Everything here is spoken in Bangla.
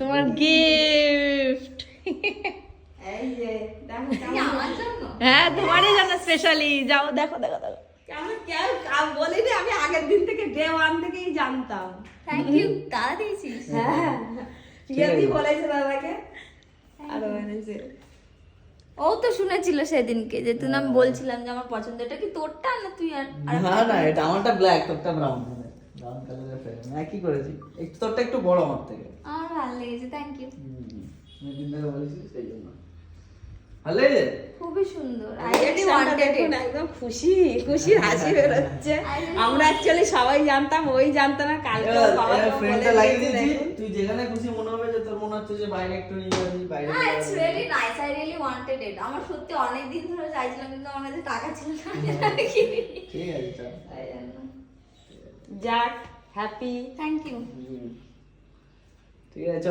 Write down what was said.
তোমার গিফট। এই যে দেখো আমার জন্য হ্যাঁ তোমারই জন্য স্পেশালি। যাও দেখো দেখো দেখো। আমি কেউ বলিনি, আমি আগের দিন থেকে ডে 1 থেকেই জানতাম। থ্যাংক ইউ দাদা দিয়েছিস হ্যাঁ প্রিয়াদি বলেছে দাদাকে আরো এনেছে। ও তো শুনেছিল সেদিনকে যে তুই আমি বলছিলাম যে আমার পছন্দ, এটা কি তোরটা না তুই আর না না, এটা আমারটা ব্ল্যাক, তোরটা ব্রাউন ব্রাউন কালারের ফ্রেম একই করেছি, একটু তোরটা একটু বড় আমার থেকে। আমার ভালো লেগেছে, থ্যাংক ইউ। আমি দিন ধরে বলেছি সেই জন্য ভালো লেগেছে। খুবই সুন্দর, আই রিয়েলি রিয়েকশনটা ওয়ান্টেড দেখুন, ইট। একদম খুশির হাসি বের হচ্ছে। আমরা অ্যাকচুয়ালি সবাই জানতাম, ওই জানতো না। কালকে ওর বাবা তো ফ্রেমটা বলে লাগিয়ে দিয়েছে, দিয়েছি, দেখুন। তুই যেখানে খুশি মনে হবে যে তোর মনে হচ্ছে যে বাইরে একটু নিয়ে যাবি, বাইরে না, নিয়ে ইটস যাবি। Really nice, I really wanted it. আমার সত্যি অনেক দিন ধরে চাইছিলাম, কিন্তু আমার কাছে টাকা ছিল না। ঠিক আছে চল। তাই জন্য যাক, হ্যাপি। Thank you. ঠিক আছে।